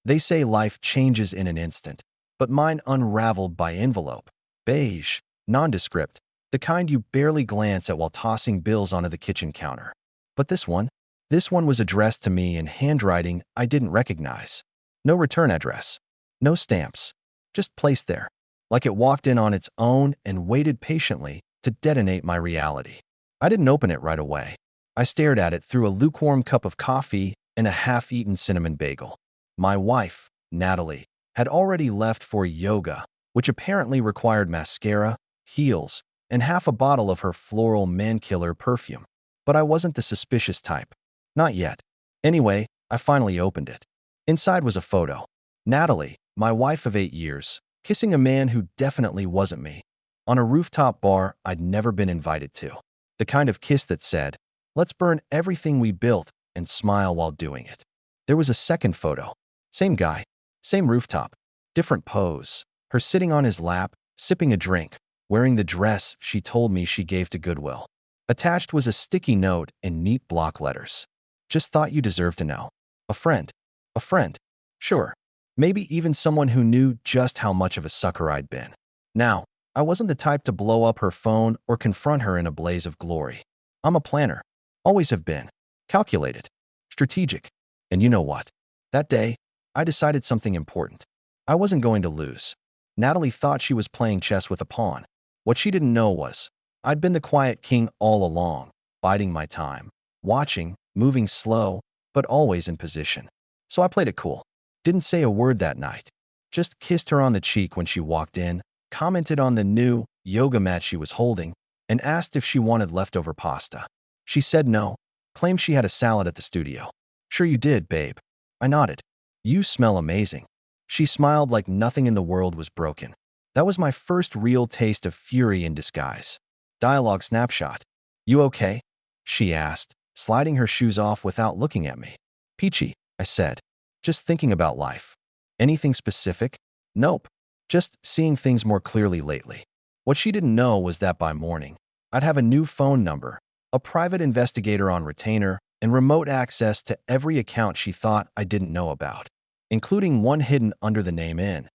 They say life changes in an instant, but mine unraveled by envelope. Beige, nondescript, the kind you barely glance at while tossing bills onto the kitchen counter. But this one was addressed to me in handwriting I didn't recognize. No return address. No stamps. Just placed there, like it walked in on its own and waited patiently to detonate my reality. I didn't open it right away. I stared at it through a lukewarm cup of coffee and a half-eaten cinnamon bagel. My wife, Natalie, had already left for yoga, which apparently required mascara, heels, and half a bottle of her floral man-killer perfume. But I wasn't the suspicious type. Not yet. Anyway, I finally opened it. Inside was a photo. Natalie, my wife of 8 years, kissing a man who definitely wasn't me, on a rooftop bar I'd never been invited to. The kind of kiss that said, "Let's burn everything we built and smile while doing it." There was a second photo. Same guy, same rooftop, different pose. Her sitting on his lap, sipping a drink, wearing the dress she told me she gave to Goodwill. Attached was a sticky note in neat block letters. "Just thought you deserved to know. A friend. A friend. Sure. Maybe even someone who knew just how much of a sucker I'd been." Now, I wasn't the type to blow up her phone or confront her in a blaze of glory. I'm a planner. Always have been. Calculated. Strategic. And you know what? That day, I decided something important. I wasn't going to lose. Natalie thought she was playing chess with a pawn. What she didn't know was, I'd been the quiet king all along, biding my time, watching, moving slow, but always in position. So I played it cool. Didn't say a word that night. Just kissed her on the cheek when she walked in, commented on the new yoga mat she was holding, and asked if she wanted leftover pasta. She said no, claimed she had a salad at the studio. "Sure you did, babe." I nodded. "You smell amazing." She smiled like nothing in the world was broken. That was my first real taste of fury in disguise. Dialogue snapshot. "You okay?" she asked, sliding her shoes off without looking at me. "Peachy," I said. "Just thinking about life." "Anything specific?" "Nope. Just seeing things more clearly lately." What she didn't know was that by morning, I'd have a new phone number, a private investigator on retainer, and remote access to every account she thought I didn't know about, including one hidden under the name in.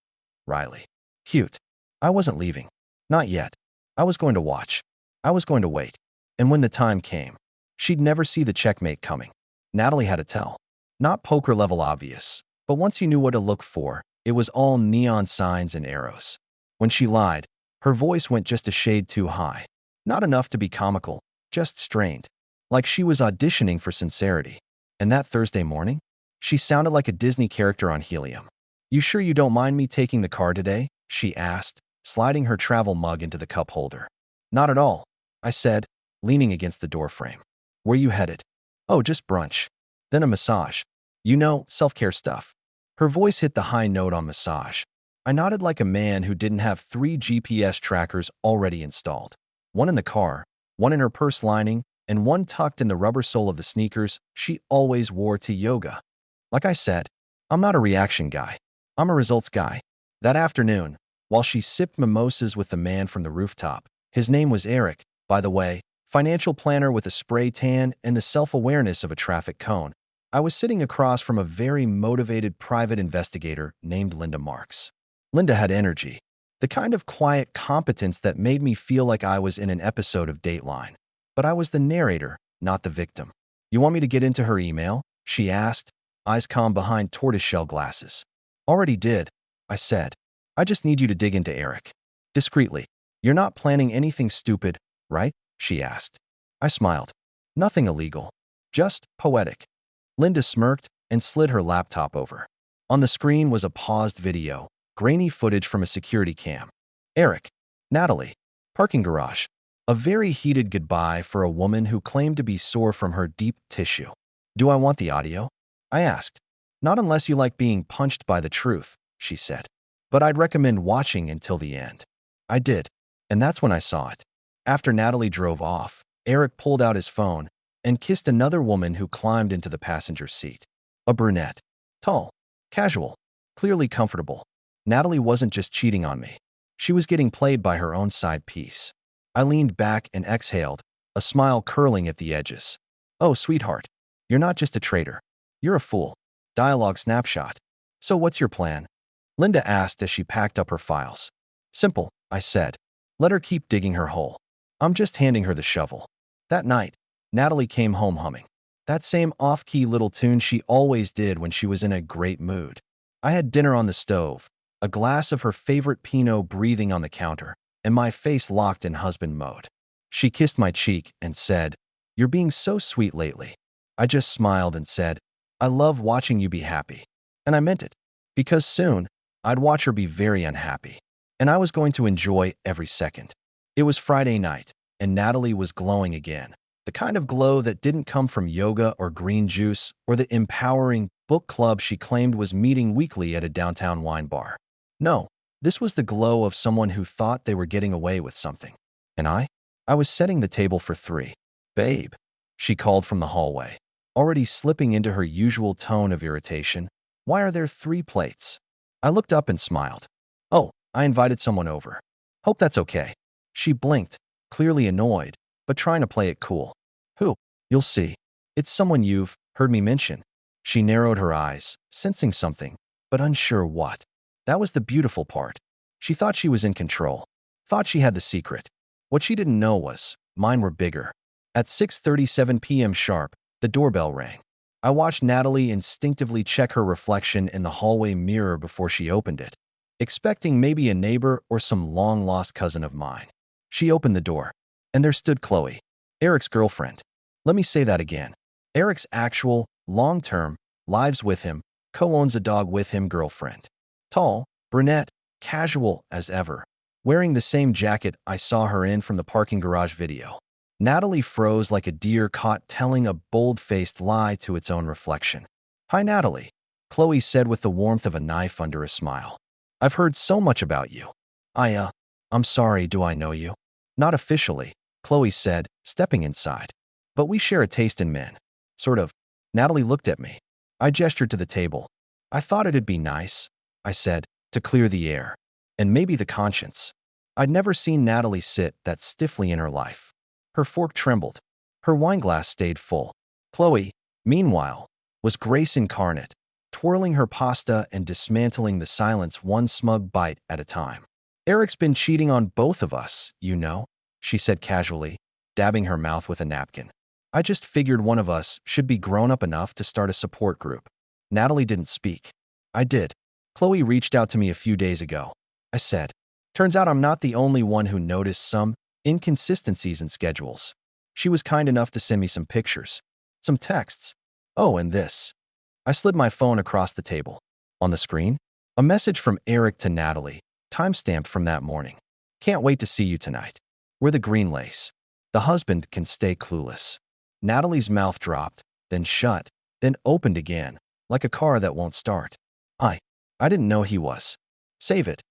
Riley. Cute. I wasn't leaving. Not yet. I was going to watch. I was going to wait. And when the time came, she'd never see the checkmate coming. Natalie had a tell. Not poker level obvious, but once you knew what to look for, it was all neon signs and arrows. When she lied, her voice went just a shade too high. Not enough to be comical, just strained. Like she was auditioning for sincerity. And that Thursday morning, she sounded like a Disney character on helium. "You sure you don't mind me taking the car today?" she asked, sliding her travel mug into the cup holder. "Not at all," I said, leaning against the doorframe. "Where you headed?" "Oh, just brunch. Then a massage. You know, self-care stuff." Her voice hit the high note on massage. I nodded like a man who didn't have 3 GPS trackers already installed. One in the car, one in her purse lining, and one tucked in the rubber sole of the sneakers she always wore to yoga. Like I said, I'm not a reaction guy. I'm a results guy. That afternoon, while she sipped mimosas with the man from the rooftop, his name was Eric, by the way, financial planner with a spray tan and the self-awareness of a traffic cone, I was sitting across from a very motivated private investigator named Linda Marks. Linda had energy, the kind of quiet competence that made me feel like I was in an episode of Dateline. But I was the narrator, not the victim. "You want me to get into her email?" she asked, eyes calm behind tortoiseshell glasses. "Already did," I said. "I just need you to dig into Eric. Discreetly. You're not planning anything stupid, right?" she asked. I smiled. "Nothing illegal. Just poetic." Linda smirked and slid her laptop over. On the screen was a paused video, grainy footage from a security cam. Eric. Natalie. Parking garage. A very heated goodbye for a woman who claimed to be sore from her deep tissue. "Do I want the audio?" I asked. "Not unless you like being punched by the truth," she said. "But I'd recommend watching until the end." I did, and that's when I saw it. After Natalie drove off, Eric pulled out his phone and kissed another woman who climbed into the passenger seat. A brunette. Tall. Casual. Clearly comfortable. Natalie wasn't just cheating on me. She was getting played by her own side piece. I leaned back and exhaled, a smile curling at the edges. "Oh, sweetheart. You're not just a traitor. You're a fool." Dialogue snapshot. So what's your plan? Linda asked as she packed up her files. Simple, I said. Let her keep digging her hole. I'm just handing her the shovel. That night, Natalie came home humming that same off-key little tune she always did when she was in a great mood. I had dinner on the stove, a glass of her favorite Pinot breathing on the counter, and my face locked in husband mode. She kissed my cheek and said, "You're being so sweet lately." I just smiled and said, "I love watching you be happy." And I meant it, because soon, I'd watch her be very unhappy, and I was going to enjoy every second. It was Friday night, and Natalie was glowing again. The kind of glow that didn't come from yoga or green juice or the empowering book club she claimed was meeting weekly at a downtown wine bar. No, this was the glow of someone who thought they were getting away with something. And I was setting the table for three. "Babe," she called from the hallway, already slipping into her usual tone of irritation. "Why are there 3 plates?" I looked up and smiled. "Oh, I invited someone over. Hope that's okay." She blinked, clearly annoyed, but trying to play it cool. "Who?" "You'll see. It's someone you've heard me mention." She narrowed her eyes, sensing something, but unsure what. That was the beautiful part. She thought she was in control, thought she had the secret. What she didn't know was, mine were bigger. At 6:37 p.m. sharp, the doorbell rang. I watched Natalie instinctively check her reflection in the hallway mirror before she opened it, expecting maybe a neighbor or some long-lost cousin of mine. She opened the door, and there stood Chloe, Eric's girlfriend. Let me say that again. Eric's actual, long-term, lives with him, co-owns a dog with him girlfriend. Tall, brunette, casual as ever, wearing the same jacket I saw her in from the parking garage video. Natalie froze like a deer caught telling a bold-faced lie to its own reflection. "Hi, Natalie," Chloe said with the warmth of a knife under a smile. "I've heard so much about you." I'm sorry, do I know you?" "Not officially," Chloe said, stepping inside. "But we share a taste in men." "Sort of." Natalie looked at me. I gestured to the table. "I thought it'd be nice," I said, "to clear the air. And maybe the conscience." I'd never seen Natalie sit that stiffly in her life. Her fork trembled. Her wineglass stayed full. Chloe, meanwhile, was grace incarnate, twirling her pasta and dismantling the silence one smug bite at a time. "Eric's been cheating on both of us, you know," she said casually, dabbing her mouth with a napkin. "I just figured one of us should be grown up enough to start a support group." Natalie didn't speak. I did. "Chloe reached out to me a few days ago," I said. "Turns out I'm not the only one who noticed some inconsistencies in schedules. She was kind enough to send me some pictures, some texts. Oh, and this." I slid my phone across the table. On the screen, a message from Eric to Natalie, timestamped from that morning. "Can't wait to see you tonight. We're the green lace." The husband can stay clueless. Natalie's mouth dropped, then shut, then opened again, like a car that won't start. I didn't know he was. "Save it,"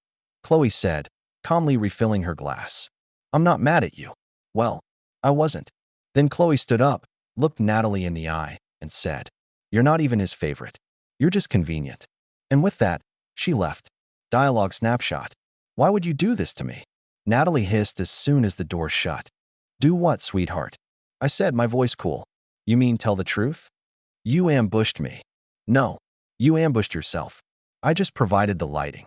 Chloe said, calmly refilling her glass. "I'm not mad at you." Well, I wasn't. Then Chloe stood up, looked Natalie in the eye, and said, "You're not even his favorite. You're just convenient." And with that, she left. Dialogue snapshot. "Why would you do this to me?" Natalie hissed as soon as the door shut. "Do what, sweetheart?" I said, my voice cool. "You mean tell the truth?" "You ambushed me." "No, you ambushed yourself. I just provided the lighting."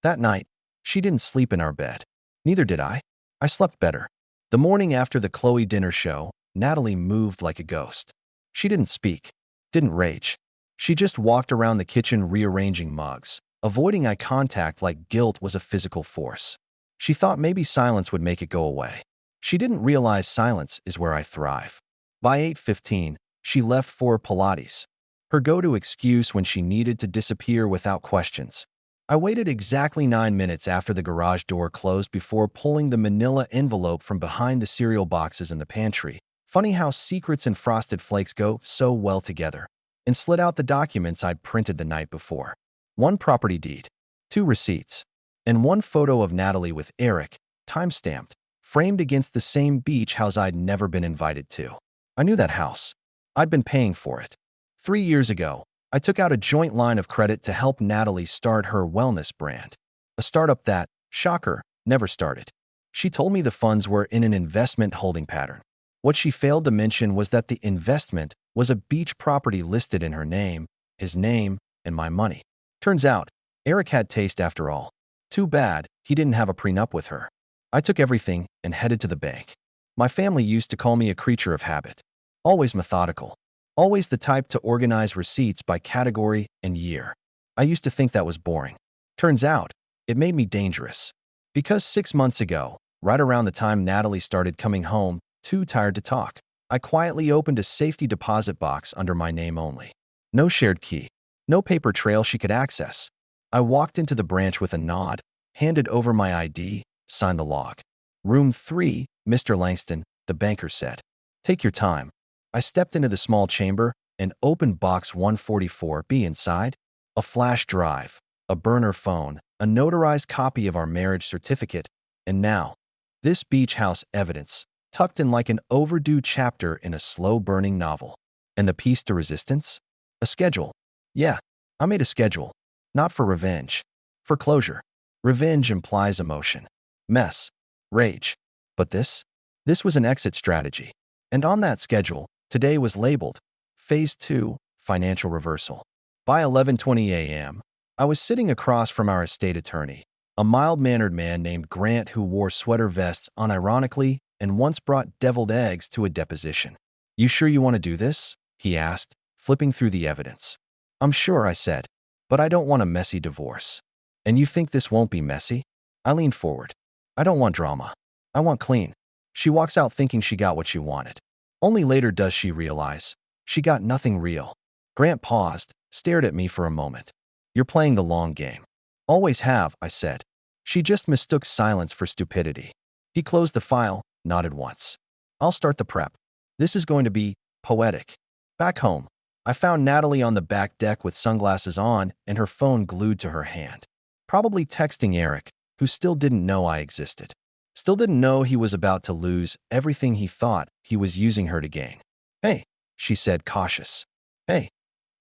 That night, she didn't sleep in our bed. Neither did I. I slept better. The morning after the Chloe dinner show, Natalie moved like a ghost. She didn't speak, didn't rage. She just walked around the kitchen rearranging mugs, avoiding eye contact like guilt was a physical force. She thought maybe silence would make it go away. She didn't realize silence is where I thrive. By 8:15, she left for Pilates, her go-to excuse when she needed to disappear without questions. I waited exactly 9 minutes after the garage door closed before pulling the manila envelope from behind the cereal boxes in the pantry. Funny how secrets and frosted flakes go so well together. And slid out the documents I'd printed the night before. 1 property deed, 2 receipts, and 1 photo of Natalie with Eric, time-stamped, framed against the same beach house I'd never been invited to. I knew that house. I'd been paying for it. 3 years ago, I took out a joint line of credit to help Natalie start her wellness brand. A startup that, shocker, never started. She told me the funds were in an investment holding pattern. What she failed to mention was that the investment was a beach property listed in her name, his name, and my money. Turns out, Eric had taste after all. Too bad he didn't have a prenup with her. I took everything and headed to the bank. My family used to call me a creature of habit. Always methodical. Always the type to organize receipts by category and year. I used to think that was boring. Turns out, it made me dangerous. Because 6 months ago, right around the time Natalie started coming home, too tired to talk, I quietly opened a safety deposit box under my name only. No shared key. No paper trail she could access. I walked into the branch with a nod, handed over my ID, signed the log. Room 3, Mr. Langston, the banker said. Take your time. I stepped into the small chamber and opened box 144B. Inside, a flash drive, a burner phone, a notarized copy of our marriage certificate, and now, this beach house evidence, tucked in like an overdue chapter in a slow-burning novel. And the piece de resistance? A schedule. Yeah, I made a schedule. Not for revenge. For closure. Revenge implies emotion. Mess. Rage. But this? This was an exit strategy. And on that schedule, today was labeled Phase 2, Financial Reversal. By 11:20 a.m., I was sitting across from our estate attorney, a mild-mannered man named Grant who wore sweater vests unironically and once brought deviled eggs to a deposition. You sure you want to do this? He asked, flipping through the evidence. I'm sure, I said, but I don't want a messy divorce. And you think this won't be messy? I leaned forward. I don't want drama. I want clean. She walks out thinking she got what she wanted. Only later does she realize she got nothing real. Grant paused, stared at me for a moment. You're playing the long game. Always have, I said. She just mistook silence for stupidity. He closed the file, nodded once. I'll start the prep. This is going to be poetic. Back home, I found Natalie on the back deck with sunglasses on and her phone glued to her hand. Probably texting Eric, who still didn't know I existed. Still didn't know he was about to lose everything he thought he was using her to gain. Hey, she said, cautious. Hey,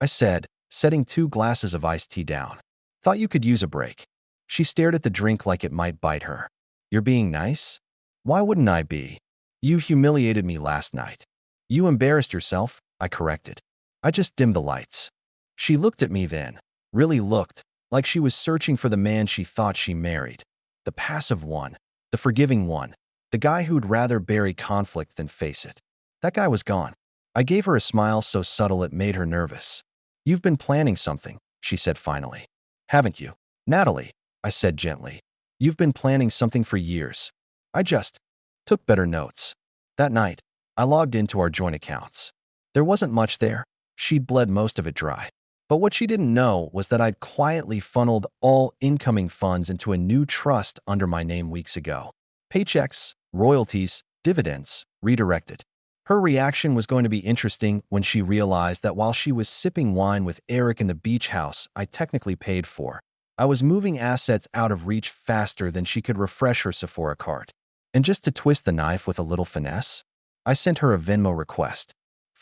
I said, setting 2 glasses of iced tea down. Thought you could use a break. She stared at the drink like it might bite her. You're being nice? Why wouldn't I be? You humiliated me last night. You embarrassed yourself, I corrected. I just dimmed the lights. She looked at me then, really looked, like she was searching for the man she thought she married. The passive one, the forgiving one, the guy who'd rather bury conflict than face it. That guy was gone. I gave her a smile so subtle it made her nervous. You've been planning something, she said finally. Haven't you? Natalie, I said gently. You've been planning something for years. I just took better notes. That night, I logged into our joint accounts. There wasn't much there. She'd bled most of it dry. But what she didn't know was that I'd quietly funneled all incoming funds into a new trust under my name weeks ago. Paychecks, royalties, dividends, redirected. Her reaction was going to be interesting when she realized that while she was sipping wine with Eric in the beach house I technically paid for, I was moving assets out of reach faster than she could refresh her Sephora cart. And just to twist the knife with a little finesse, I sent her a Venmo request.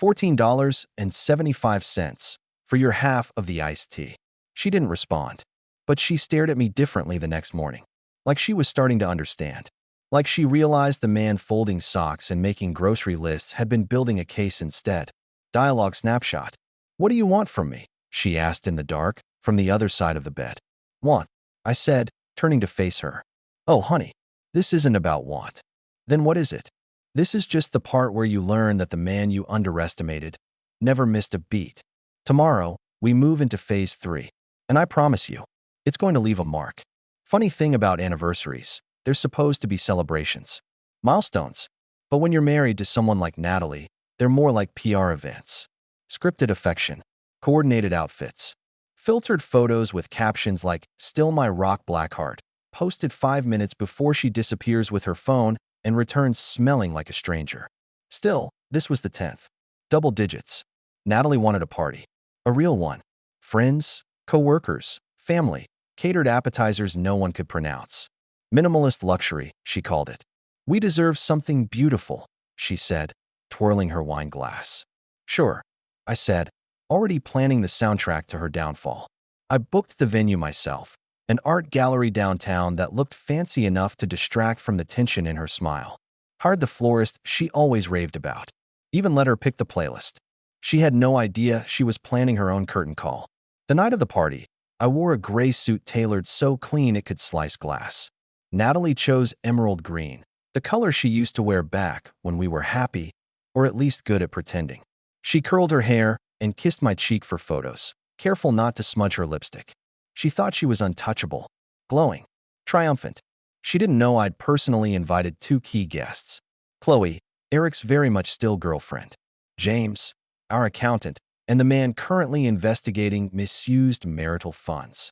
$14.75 for your half of the iced tea. She didn't respond, but she stared at me differently the next morning, like she was starting to understand. Like she realized the man folding socks and making grocery lists had been building a case instead. Dialogue snapshot. What do you want from me? She asked in the dark, from the other side of the bed. Want, I said, turning to face her. Oh, honey, this isn't about want. Then what is it? This is just the part where you learn that the man you underestimated never missed a beat. Tomorrow, we move into phase 3, and I promise you, it's going to leave a mark. Funny thing about anniversaries, they're supposed to be celebrations, milestones. But when you're married to someone like Natalie, they're more like PR events. Scripted affection, coordinated outfits, filtered photos with captions like, "Still my rock black heart," posted 5 minutes before she disappears with her phone and returns smelling like a stranger. Still, this was the 10th. Double digits. Natalie wanted a party. A real one. Friends, co-workers, family, catered appetizers no one could pronounce. Minimalist luxury, she called it. We deserve something beautiful, she said, twirling her wine glass. Sure, I said, already planning the soundtrack to her downfall. I booked the venue myself, an art gallery downtown that looked fancy enough to distract from the tension in her smile. Hired the florist she always raved about. Even let her pick the playlist. She had no idea she was planning her own curtain call. The night of the party, I wore a gray suit tailored so clean it could slice glass. Natalie chose emerald green, the color she used to wear back when we were happy, or at least good at pretending. She curled her hair and kissed my cheek for photos, careful not to smudge her lipstick. She thought she was untouchable, glowing, triumphant. She didn't know I'd personally invited two key guests. Chloe, Eric's very much still girlfriend. James, our accountant, and the man currently investigating misused marital funds.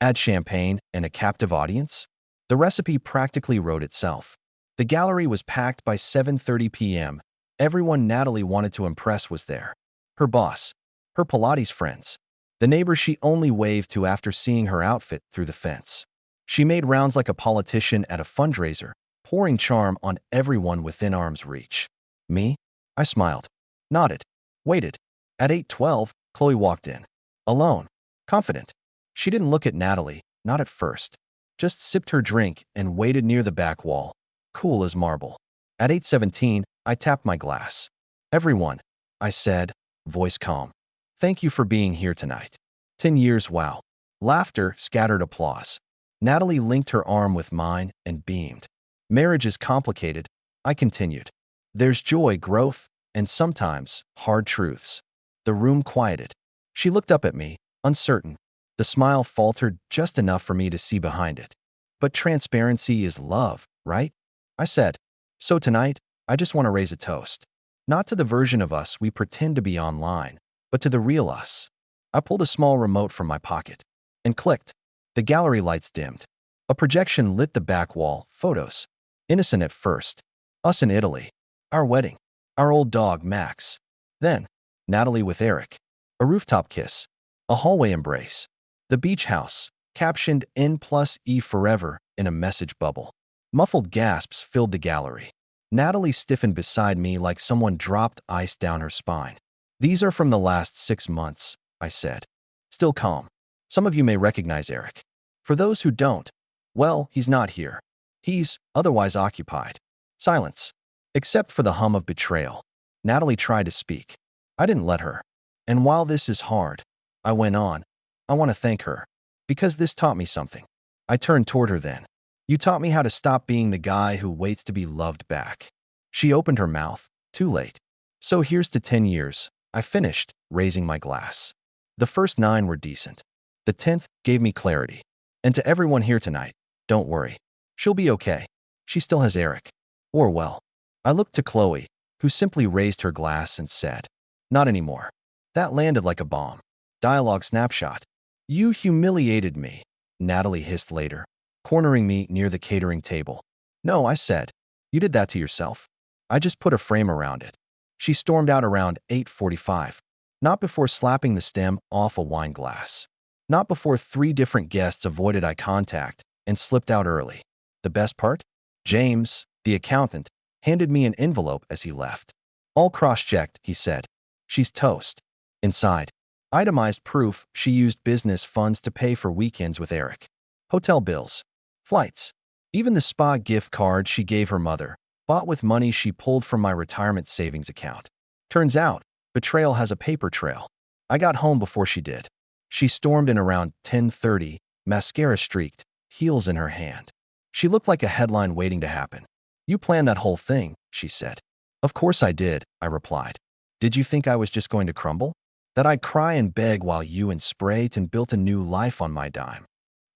Add champagne and a captive audience? The recipe practically wrote itself. The gallery was packed by 7:30 p.m. Everyone Natalie wanted to impress was there. Her boss, her Pilates friends, the neighbor she only waved to after seeing her outfit through the fence. She made rounds like a politician at a fundraiser, pouring charm on everyone within arm's reach. Me? I smiled, nodded, waited. At 8:12, Chloe walked in. Alone, confident. She didn't look at Natalie, not at first. Just sipped her drink and waited near the back wall, cool as marble. At 8:17, I tapped my glass. Everyone, I said, voice calm. Thank you for being here tonight. 10 years, wow. Laughter, scattered applause. Natalie linked her arm with mine and beamed. Marriage is complicated, I continued. There's joy, growth, and sometimes hard truths. The room quieted. She looked up at me, uncertain. The smile faltered just enough for me to see behind it. But transparency is love, right? I said. So tonight, I just want to raise a toast. Not to the version of us we pretend to be online, but to the real us. I pulled a small remote from my pocket and clicked. The gallery lights dimmed. A projection lit the back wall, photos. Innocent at first. Us in Italy. Our wedding. Our old dog, Max. Then, Natalie with Eric. A rooftop kiss. A hallway embrace. The beach house, captioned N+E forever in a message bubble. Muffled gasps filled the gallery. Natalie stiffened beside me like someone dropped ice down her spine. These are from the last 6 months, I said. Still calm. Some of you may recognize Eric. For those who don't, well, he's not here. He's otherwise occupied. Silence. Except for the hum of betrayal. Natalie tried to speak. I didn't let her. And while this is hard, I went on, I want to thank her. Because this taught me something. I turned toward her then. You taught me how to stop being the guy who waits to be loved back. She opened her mouth, too late. So here's to 10 years, I finished, raising my glass. The first 9 were decent. The 10th gave me clarity. And to everyone here tonight, don't worry. She'll be okay. She still has Eric. Or well. I looked to Chloe, who simply raised her glass and said, not anymore. That landed like a bomb. Dialogue snapshot. You humiliated me, Natalie hissed later, cornering me near the catering table. No, I said. You did that to yourself. I just put a frame around it. She stormed out around 8:45. Not before slapping the stem off a wine glass. Not before 3 different guests avoided eye contact and slipped out early. The best part? James, the accountant, handed me an envelope as he left. All cross-checked, he said. She's toast. Inside, itemized proof she used business funds to pay for weekends with Eric. Hotel bills, flights, even the spa gift card she gave her mother, bought with money she pulled from my retirement savings account. Turns out, betrayal has a paper trail. I got home before she did. She stormed in around 10:30, mascara streaked, heels in her hand. She looked like a headline waiting to happen. You planned that whole thing, she said. Of course I did, I replied. Did you think I was just going to crumble? That I'd cry and beg while you and Sprayton built a new life on my dime?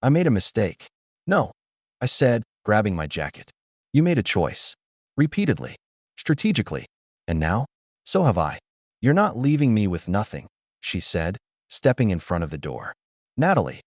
I made a mistake. No, I said, grabbing my jacket. You made a choice. Repeatedly. Strategically. And now? So have I. You're not leaving me with nothing, she said, stepping in front of the door. Natalie,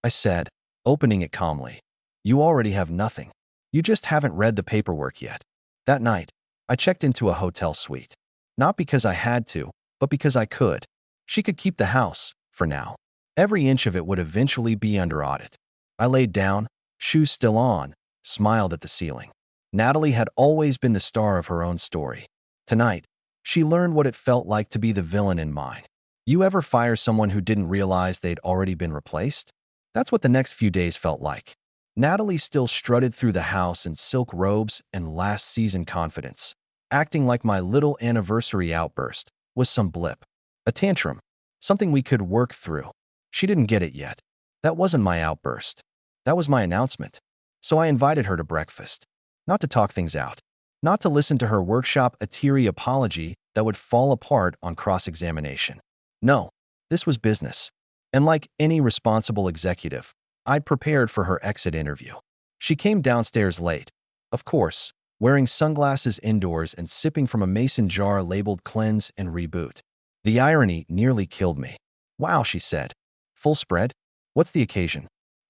I said, opening it calmly. You already have nothing. You just haven't read the paperwork yet. That night, I checked into a hotel suite. Not because I had to, but because I could. She could keep the house, for now. Every inch of it would eventually be under audit. I laid down, shoes still on, smiled at the ceiling. Natalie had always been the star of her own story. Tonight, she learned what it felt like to be the villain in mine. You ever fire someone who didn't realize they'd already been replaced? That's what the next few days felt like. Natalie still strutted through the house in silk robes and last season confidence, acting like my little anniversary outburst was some blip. A tantrum. Something we could work through. She didn't get it yet. That wasn't my outburst. That was my announcement. So I invited her to breakfast. Not to talk things out. Not to listen to her workshop a teary apology that would fall apart on cross-examination. No, this was business. And like any responsible executive, I'd prepared for her exit interview. She came downstairs late, of course, wearing sunglasses indoors and sipping from a mason jar labeled Cleanse and Reboot. The irony nearly killed me. Wow, she said. Full spread? What's the occasion?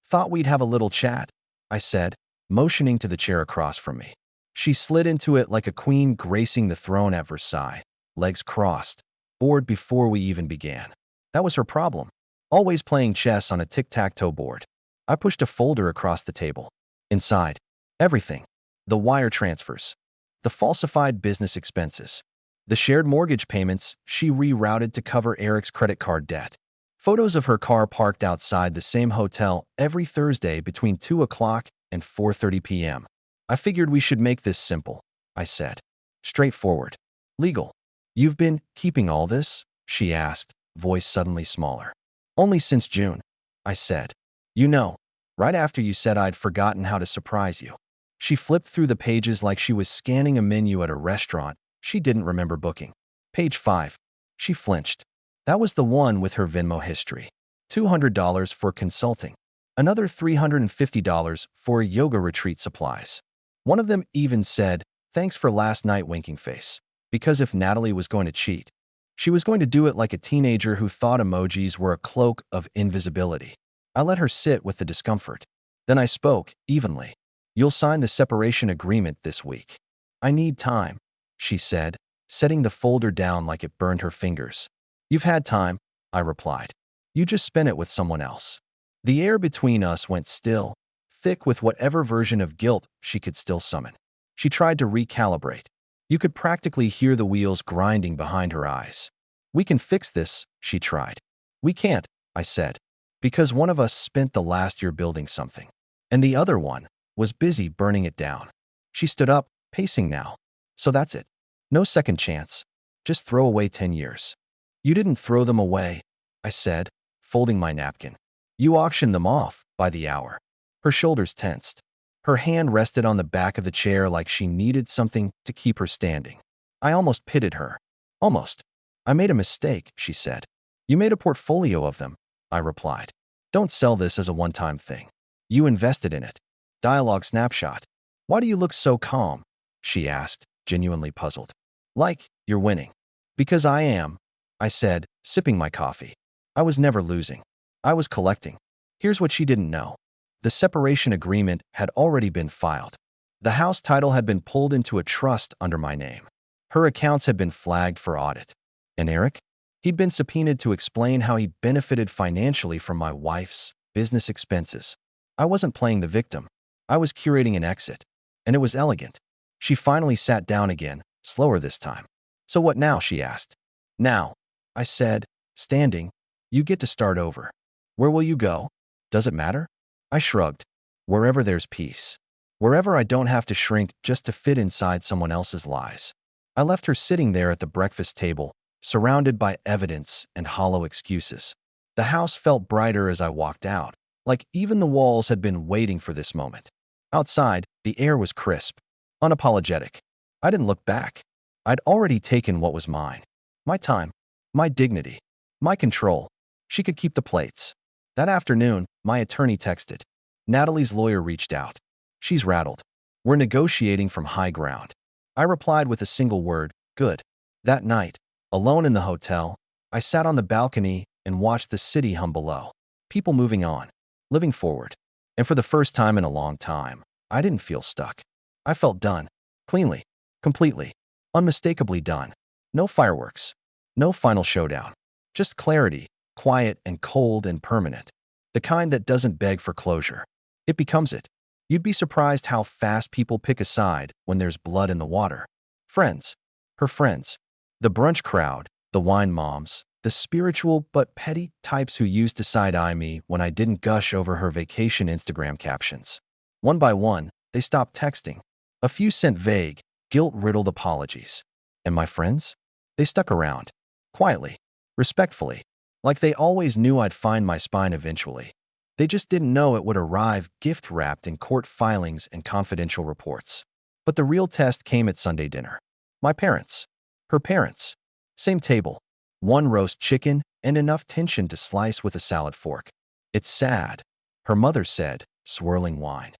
Thought we'd have a little chat, I said, motioning to the chair across from me. She slid into it like a queen gracing the throne at Versailles, legs crossed, bored before we even began. That was her problem. Always playing chess on a tic-tac-toe board. I pushed a folder across the table. Inside, everything. The wire transfers. The falsified business expenses. The shared mortgage payments she rerouted to cover Eric's credit card debt. Photos of her car parked outside the same hotel every Thursday between 2 o'clock and 4:30 p.m. I figured we should make this simple, I said. Straightforward. Legal. You've been keeping all this? She asked, voice suddenly smaller. Only since June, I said. You know, right after you said I'd forgotten how to surprise you. She flipped through the pages like she was scanning a menu at a restaurant she didn't remember booking. Page 5. She flinched. That was the one with her Venmo history. $200 for consulting. Another $350 for yoga retreat supplies. One of them even said, thanks for last night, winking face. Because if Natalie was going to cheat, she was going to do it like a teenager who thought emojis were a cloak of invisibility. I let her sit with the discomfort. Then I spoke, evenly. You'll sign the separation agreement this week. I need time, she said, setting the folder down like it burned her fingers. You've had time, I replied. You just spent it with someone else. The air between us went still, thick with whatever version of guilt she could still summon. She tried to recalibrate. You could practically hear the wheels grinding behind her eyes. We can fix this, she tried. We can't, I said, because one of us spent the last year building something, and the other one was busy burning it down. She stood up, pacing now. So that's it. No second chance. Just throw away 10 years. You didn't throw them away, I said, folding my napkin. You auctioned them off by the hour. Her shoulders tensed. Her hand rested on the back of the chair like she needed something to keep her standing. I almost pitied her. Almost. I made a mistake, she said. You made a portfolio of them, I replied. Don't sell this as a one-time thing. You invested in it. Dialogue snapshot. Why do you look so calm? She asked, genuinely puzzled. Like you're winning. Because I am, I said, sipping my coffee. I was never losing. I was collecting. Here's what she didn't know. The separation agreement had already been filed. The house title had been pulled into a trust under my name. Her accounts had been flagged for audit. And Eric? He'd been subpoenaed to explain how he benefited financially from my wife's business expenses. I wasn't playing the victim. I was curating an exit. And it was elegant. She finally sat down again, slower this time. So what now? She asked. Now, I said, standing, you get to start over. Where will you go? Does it matter? I shrugged. Wherever there's peace. Wherever I don't have to shrink just to fit inside someone else's lies. I left her sitting there at the breakfast table, surrounded by evidence and hollow excuses. The house felt brighter as I walked out, like even the walls had been waiting for this moment. Outside, the air was crisp, unapologetic. I didn't look back. I'd already taken what was mine. My time, my dignity, my control. She could keep the plates. That afternoon, my attorney texted. Natalie's lawyer reached out. She's rattled. We're negotiating from high ground. I replied with a single word, good. That night, alone in the hotel, I sat on the balcony and watched the city hum below. People moving on, living forward. And for the first time in a long time, I didn't feel stuck. I felt done. Cleanly. Completely. Unmistakably done. No fireworks. No final showdown. Just clarity, quiet and cold and permanent. The kind that doesn't beg for closure. It becomes it. You'd be surprised how fast people pick a side when there's blood in the water. Friends. Her friends. The brunch crowd. The wine moms. The spiritual but petty types who used to side-eye me when I didn't gush over her vacation Instagram captions. One by one, they stopped texting. A few sent vague, guilt-riddled apologies. And my friends? They stuck around. Quietly. Respectfully. Like they always knew I'd find my spine eventually. They just didn't know it would arrive gift-wrapped in court filings and confidential reports. But the real test came at Sunday dinner. My parents. Her parents. Same table. One roast chicken and enough tension to slice with a salad fork. It's sad, her mother said, swirling wine,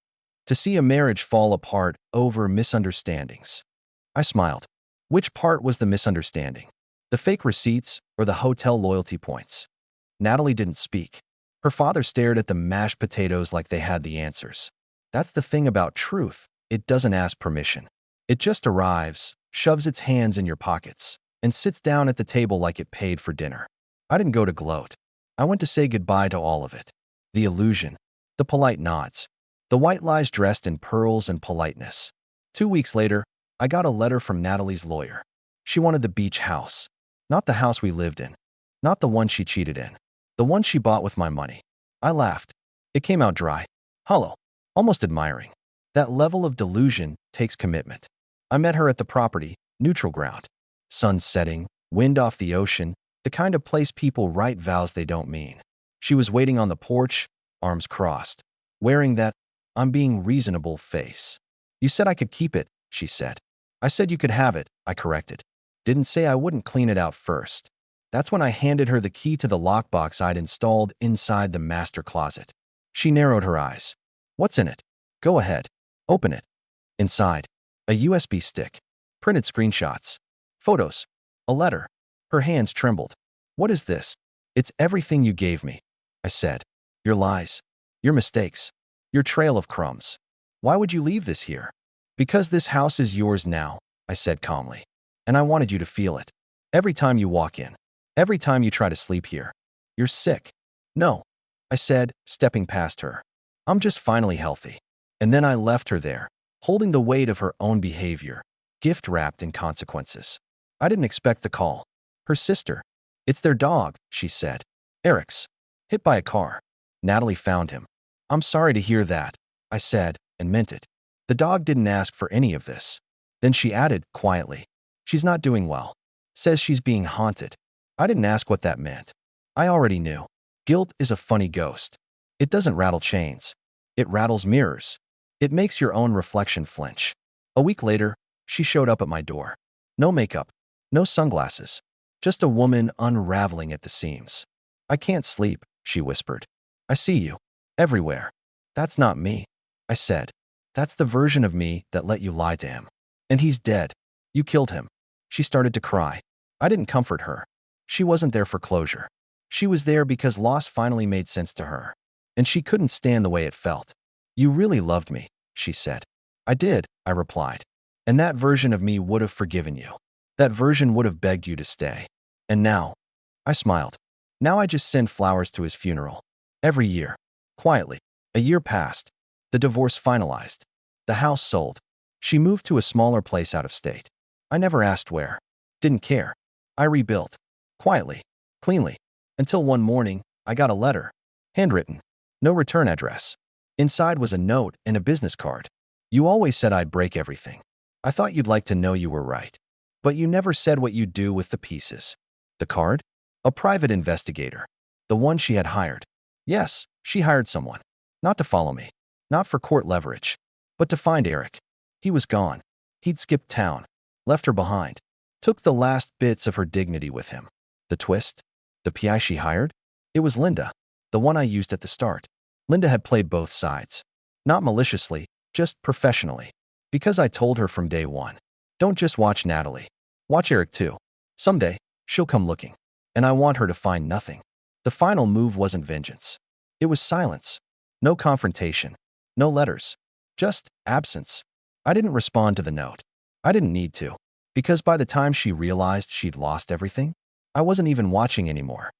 to see a marriage fall apart over misunderstandings. I smiled. Which part was the misunderstanding? The fake receipts or the hotel loyalty points? Natalie didn't speak. Her father stared at the mashed potatoes like they had the answers. That's the thing about truth. It doesn't ask permission. It just arrives, shoves its hands in your pockets, and sits down at the table like it paid for dinner. I didn't go to gloat. I went to say goodbye to all of it. The illusion, the polite nods, the white lies dressed in pearls and politeness. 2 weeks later, I got a letter from Natalie's lawyer. She wanted the beach house. Not the house we lived in. Not the one she cheated in. The one she bought with my money. I laughed. It came out dry, hollow, almost admiring. That level of delusion takes commitment. I met her at the property, neutral ground. Sun setting, wind off the ocean, the kind of place people write vows they don't mean. She was waiting on the porch, arms crossed, wearing that "I'm being reasonable" face. You said I could keep it, she said. I said you could have it, I corrected. Didn't say I wouldn't clean it out first. That's when I handed her the key to the lockbox I'd installed inside the master closet. She narrowed her eyes. What's in it? Go ahead. Open it. Inside, a USB stick, printed screenshots, photos, a letter. Her hands trembled. What is this? It's everything you gave me, I said. Your lies, your mistakes, your trail of crumbs. Why would you leave this here? Because this house is yours now, I said calmly. And I wanted you to feel it. Every time you walk in, every time you try to sleep here. You're sick. No, I said, stepping past her. I'm just finally healthy. And then I left her there, holding the weight of her own behavior, gift-wrapped in consequences. I didn't expect the call. Her sister. It's their dog, she said. Eric's. Hit by a car. Natalie found him. I'm sorry to hear that, I said, and meant it. The dog didn't ask for any of this. Then she added, quietly, she's not doing well. Says she's being haunted. I didn't ask what that meant. I already knew. Guilt is a funny ghost. It doesn't rattle chains. It rattles mirrors. It makes your own reflection flinch. A week later, she showed up at my door. No makeup, no sunglasses, just a woman unraveling at the seams. I can't sleep, she whispered. I see you. Everywhere. That's not me, I said. That's the version of me that let you lie to him. And he's dead. You killed him. She started to cry. I didn't comfort her. She wasn't there for closure. She was there because loss finally made sense to her. And she couldn't stand the way it felt. You really loved me, she said. I did, I replied. And that version of me would have forgiven you. That version would have begged you to stay. And now, I smiled. Now I just send flowers to his funeral. Every year. Quietly. A year passed. The divorce finalized. The house sold. She moved to a smaller place out of state. I never asked where. Didn't care. I rebuilt. Quietly. Cleanly. Until one morning, I got a letter. Handwritten. No return address. Inside was a note and a business card. You always said I'd break everything. I thought you'd like to know you were right. But you never said what you'd do with the pieces. The card? A private investigator. The one she had hired. Yes, she hired someone. Not to follow me. Not for court leverage. But to find Eric. He was gone. He'd skipped town. Left her behind. Took the last bits of her dignity with him. The twist? The PI she hired? It was Linda. The one I used at the start. Linda had played both sides. Not maliciously, just professionally. Because I told her from day one. Don't just watch Natalie. Watch Eric too. Someday, she'll come looking. And I want her to find nothing. The final move wasn't vengeance. It was silence. No confrontation. No letters. Just absence. I didn't respond to the note. I didn't need to. Because by the time she realized she'd lost everything, I wasn't even watching anymore.